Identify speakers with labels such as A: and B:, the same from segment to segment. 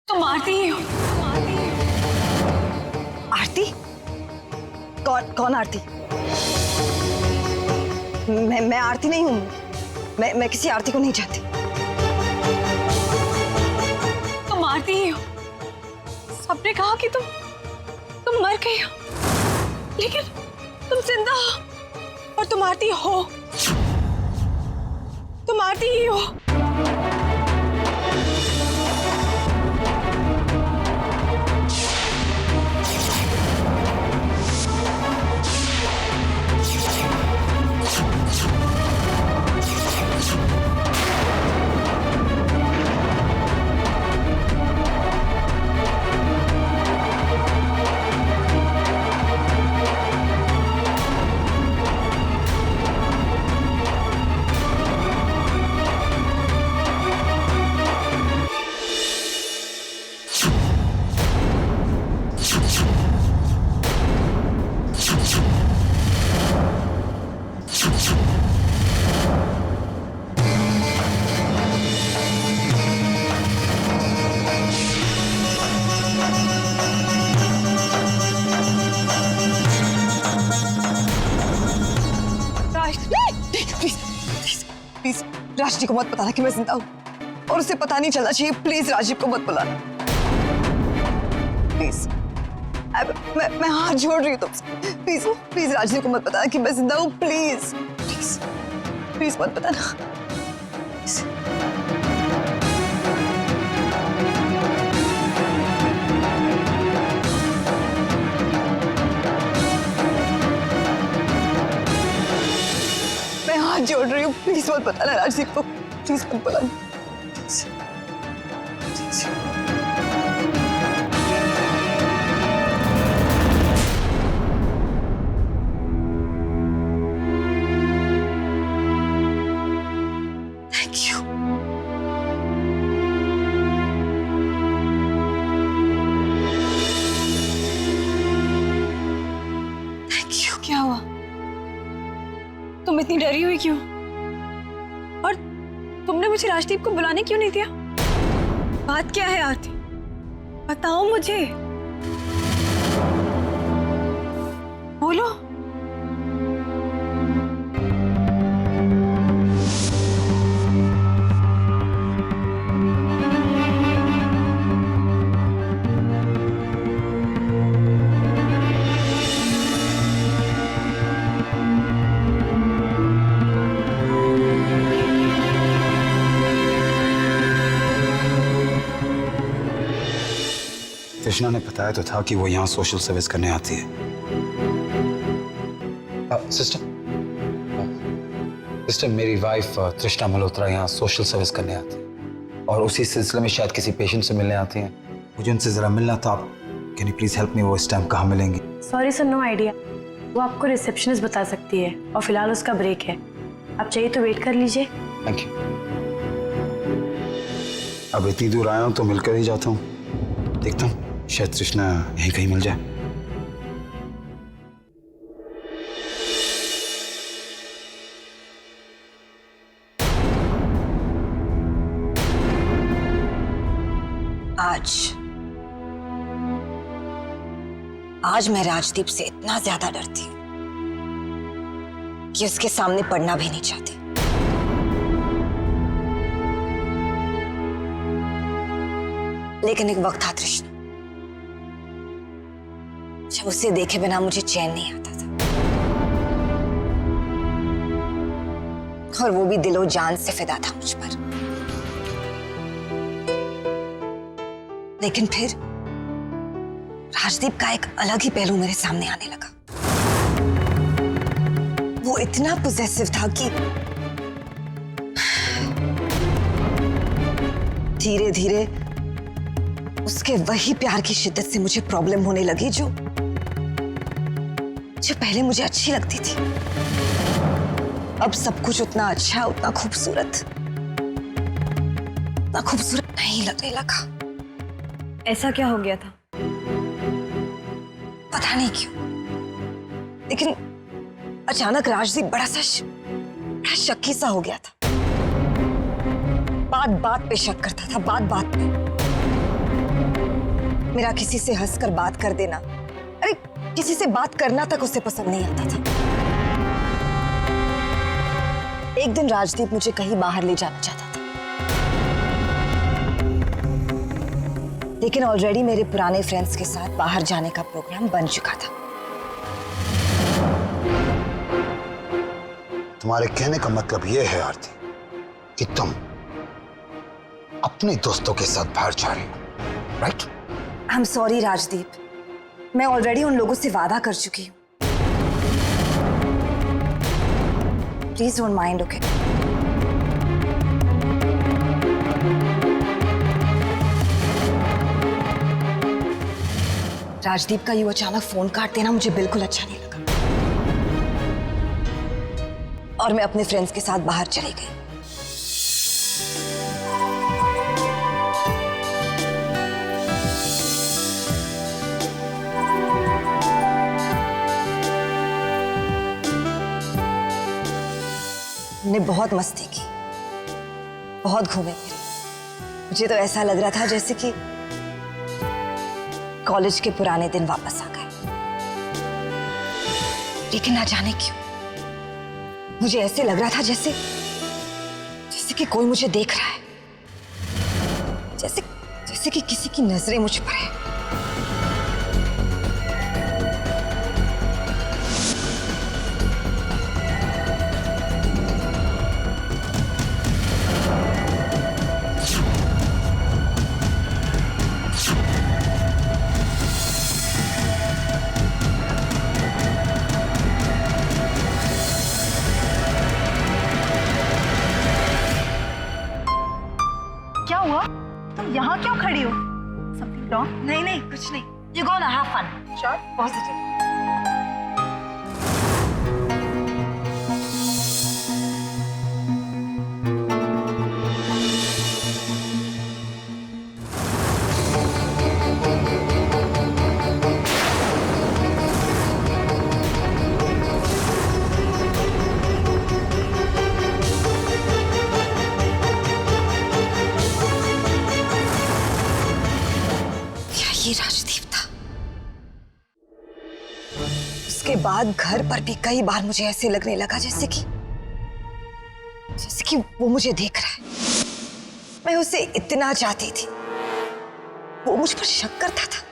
A: तुम आरती ही हो।
B: आरती? कौन आरती? मैं आरती नहीं हूँ। मैं किसी आरती को नहीं चाहती।
A: तुम आरती ही हो। सबने कहा कि तुम मर गई हो, लेकिन तुम जिंदा हो और तुम आरती हो। तुम आरती ही हो।
B: प्लीज राजदीप को मत बताना कि मैं जिंदा हूँ, और उसे पता नहीं चलना चाहिए। प्लीज राजदीप को मत बुलाना, प्लीज। मैं हाथ जोड़ रही हूँ तुमसे। प्लीज प्लीज राजदीप को मत बताना कि मैं जिंदा हूँ। प्लीज प्लीज प्लीज मत बताना। प्लीज। मैं हाथ जोड़ रही हूँ, प्लीज मत बताना राजदीप को। प्लीज मत बताना। Please please. Thank you. Thank you.
A: क्या हुआ? तुम इतनी डरी हुई क्यों? और तुमने मुझे राजदीप को बुलाने क्यों नहीं दिया? बात क्या है आरती? बताओ मुझे, बोलो।
C: कृष्णा ने बताया तो था कि वो यहाँ सोशल सर्विस करने आती है। सिस्टर मेरी वाइफ तृष्णा मल्होत्रा यहाँ सोशल सर्विस करने आती है, और उसी सिलसिले में शायद किसी पेशेंट से मिलने आती हैं। मुझे उनसे जरा मिलना था। आप can you please help me? वो इस टाइम कहाँ मिलेंगी?
D: Sorry sir, no idea. वो आपको रिसेप्शनिस्ट बता सकती है, और फिलहाल उसका ब्रेक है। आप चाहिए तो वेट कर लीजिए।
C: Thank you. अब इतनी दूर आया हूँ तो मिलकर ही जाता हूँ। देखता हूँ, शायद तृष्णा यहीं कहीं मिल जाए।
B: आज मैं राजदीप से इतना ज्यादा डरती हूँ कि उसके सामने पड़ना भी नहीं चाहती। लेकिन एक वक्त था तृष्णा, जब उसे देखे बिना मुझे चैन नहीं आता था, और वो भी दिलो जान से फिदा था मुझ पर। लेकिन फिर राजदीप का एक अलग ही पहलू मेरे सामने आने लगा। वो इतना पोजेसिव था कि धीरे धीरे उसके वही प्यार की शिद्दत से मुझे प्रॉब्लम होने लगी जो पहले मुझे अच्छी लगती थी। अब सब कुछ उतना अच्छा, उतना खूबसूरत नहीं लगने लगा।
A: ऐसा क्या हो गया था?
B: पता नहीं क्यों, लेकिन अचानक राजदीप बड़ा शक्की सा हो गया था। बात बात पे शक करता था, बात बात पे। मेरा किसी से हंसकर बात कर देना, अरे किसी से बात करना तक उसे पसंद नहीं आता था। एक दिन राजदीप मुझे कहीं बाहर ले जाना चाहता था, लेकिन ऑलरेडी मेरे पुराने फ्रेंड्स के साथ बाहर जाने का प्रोग्राम बन चुका था।
C: तुम्हारे कहने का मतलब यह है आरती कि तुम अपने दोस्तों के साथ बाहर जा रही हो, right?
B: I am sorry Rajdeep, मैं ऑलरेडी उन लोगों से वादा कर चुकी हूँ। Please don't mind, okay? Rajdeep का यूं अचानक फोन काट देना मुझे बिल्कुल अच्छा नहीं लगा और मैं अपने फ्रेंड्स के साथ बाहर चली गई। हमने बहुत मस्ती की, बहुत घूमे फिरे। मुझे तो ऐसा लग रहा था जैसे कि कॉलेज के पुराने दिन वापस आ गए। लेकिन ना जाने क्यों मुझे ऐसे लग रहा था जैसे जैसे कि कोई मुझे देख रहा है, जैसे जैसे कि किसी की नजरें मुझ पर है।
E: क्या हुआ? तुम यहाँ क्यों खड़ी हो? Something wrong?
B: नहीं नहीं कुछ नहीं। You gonna have fun.
E: Sure.
B: Positive. ये राजदीप था। उसके बाद घर पर भी कई बार मुझे ऐसे लगने लगा जैसे कि वो मुझे देख रहा है। मैं उसे इतना चाहती थी, वो मुझ पर शक करता था।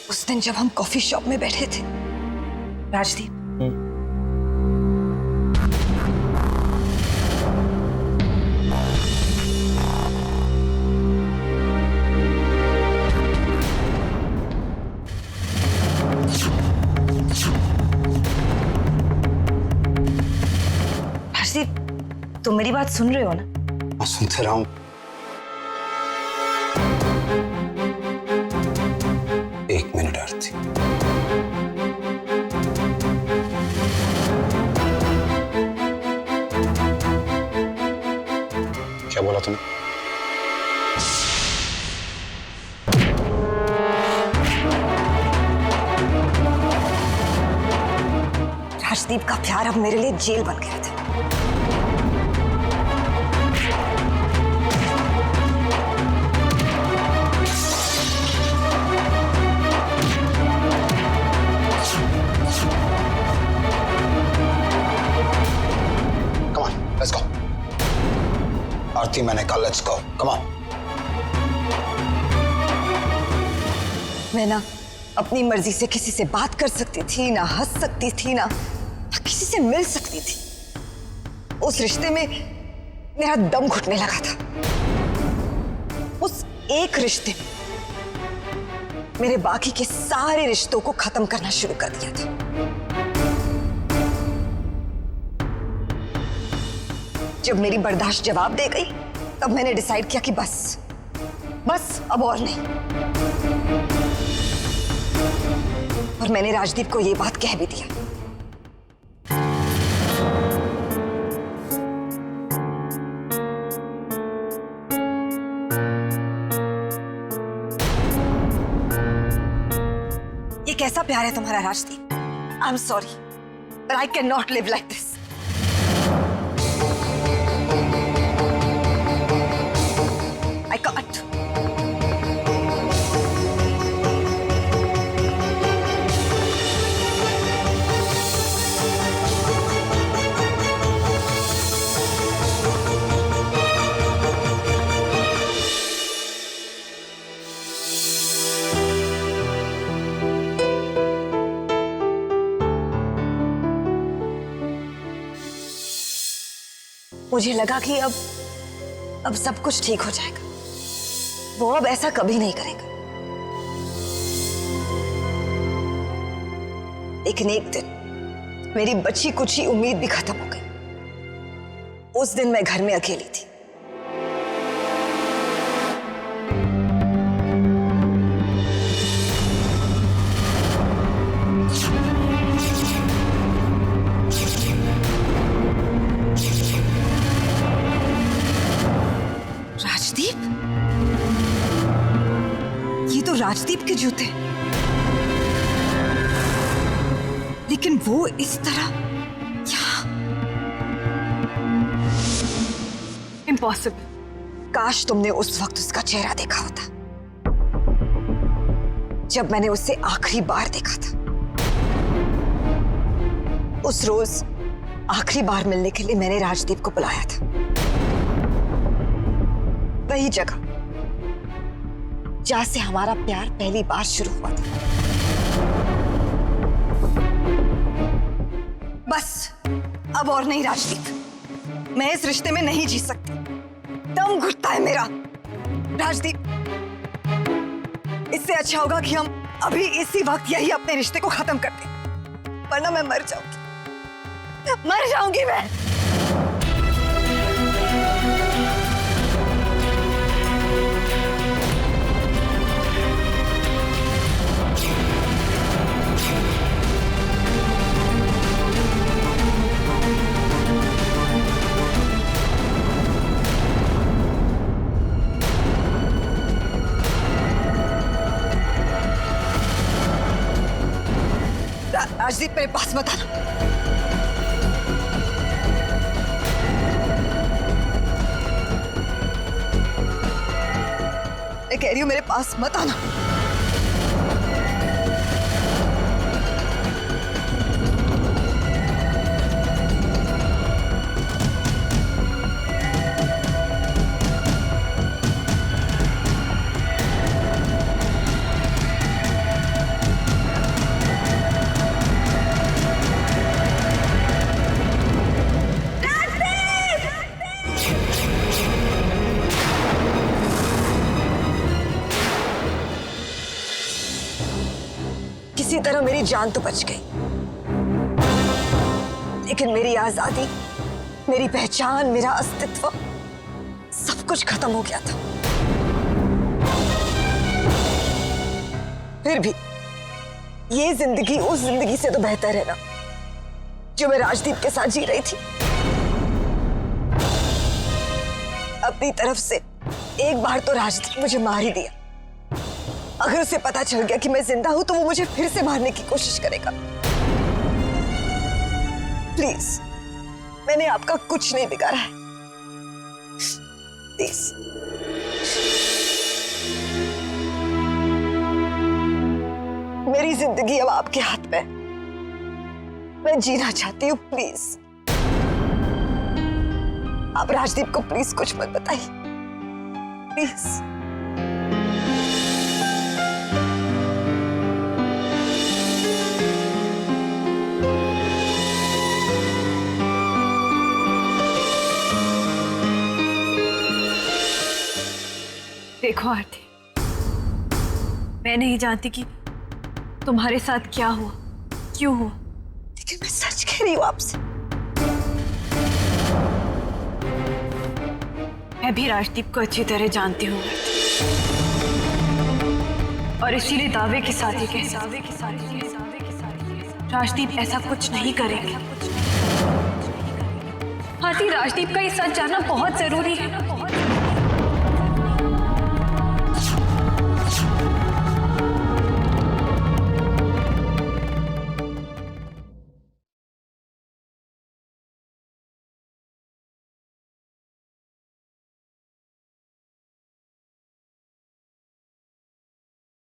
B: उस दिन जब हम कॉफी शॉप में बैठे थे राजदीप, राजदीप तुम मेरी बात सुन रहे हो ना?
C: मैं सुनते रहा हूं। एक मिनट आरती, क्या बोला तुमने?
B: राजदीप का प्यार अब मेरे लिए जेल बन गया था।
C: Let's go. आरती मैंने कहा let's go. Come on.
B: मैं ना अपनी मर्जी से किसी से बात कर सकती थी, ना हंस सकती थी, ना किसी से मिल सकती थी। उस रिश्ते में मेरा दम घुटने लगा था। उस एक रिश्ते में मेरे बाकी के सारे रिश्तों को खत्म करना शुरू कर दिया था। जब मेरी बर्दाश्त जवाब दे गई, तब मैंने डिसाइड किया कि बस अब और नहीं। और मैंने राजदीप को यह बात कह भी दिया। ये कैसा प्यार है तुम्हारा Rajdeep? I am sorry, but I can not live like this. I can't. मुझे लगा कि अब सब कुछ ठीक हो जाएगा। वो अब ऐसा कभी नहीं करेगा। लेकिन एक दिन मेरी बची कुची उम्मीद भी खत्म हो गई। उस दिन मैं घर में अकेली थी। राजदीप, ये तो राजदीप के जूते, लेकिन वो इस तरह यहाँ।
A: इम्पॉसिबल।
B: काश तुमने उस वक्त उसका चेहरा देखा होता, जब मैंने उसे आखिरी बार देखा था। उस रोज आखिरी बार मिलने के लिए मैंने राजदीप को बुलाया था, वही जगह जहां से हमारा प्यार पहली बार शुरू हुआ था। बस अब और नहीं राजदीप, मैं इस रिश्ते में नहीं जी सकती। दम घुटता है मेरा। राजदीप, इससे अच्छा होगा कि हम अभी इसी वक्त यही अपने रिश्ते को खत्म कर दें, वरना मैं मर जाऊंगी मैं। राजदीप, मेरे पास मत आना। मैं कह रही हूं, मेरे पास मत आना। किसी तरह मेरी जान तो बच गई, लेकिन मेरी आजादी, मेरी पहचान, मेरा अस्तित्व, सब कुछ खत्म हो गया था। फिर भी ये जिंदगी उस जिंदगी से तो बेहतर है ना, जो मैं राजदीप के साथ जी रही थी। अपनी तरफ से एक बार तो राजदीप मुझे मार ही दिया। अगर उसे पता चल गया कि मैं जिंदा हूं, तो वो मुझे फिर से मारने की कोशिश करेगा। प्लीज, मैंने आपका कुछ नहीं बिगाड़ा है। प्लीज। मेरी जिंदगी अब आपके हाथ में है। मैं जीना चाहती हूँ, प्लीज। आप राजदीप को प्लीज कुछ मत बताइए, प्लीज।
A: देखो आरती, मैं नहीं जानती कि तुम्हारे साथ क्या हुआ, क्यों हुआ,
B: लेकिन मैं सच कह रही हूँ आपसे।
A: मैं भी राजदीप को अच्छी तरह जानती हूँ और इसीलिए दावे के साथ ही राजदीप ऐसा कुछ नहीं करेंगे। आरती, राजदीप का ये सच जानना बहुत जरूरी है।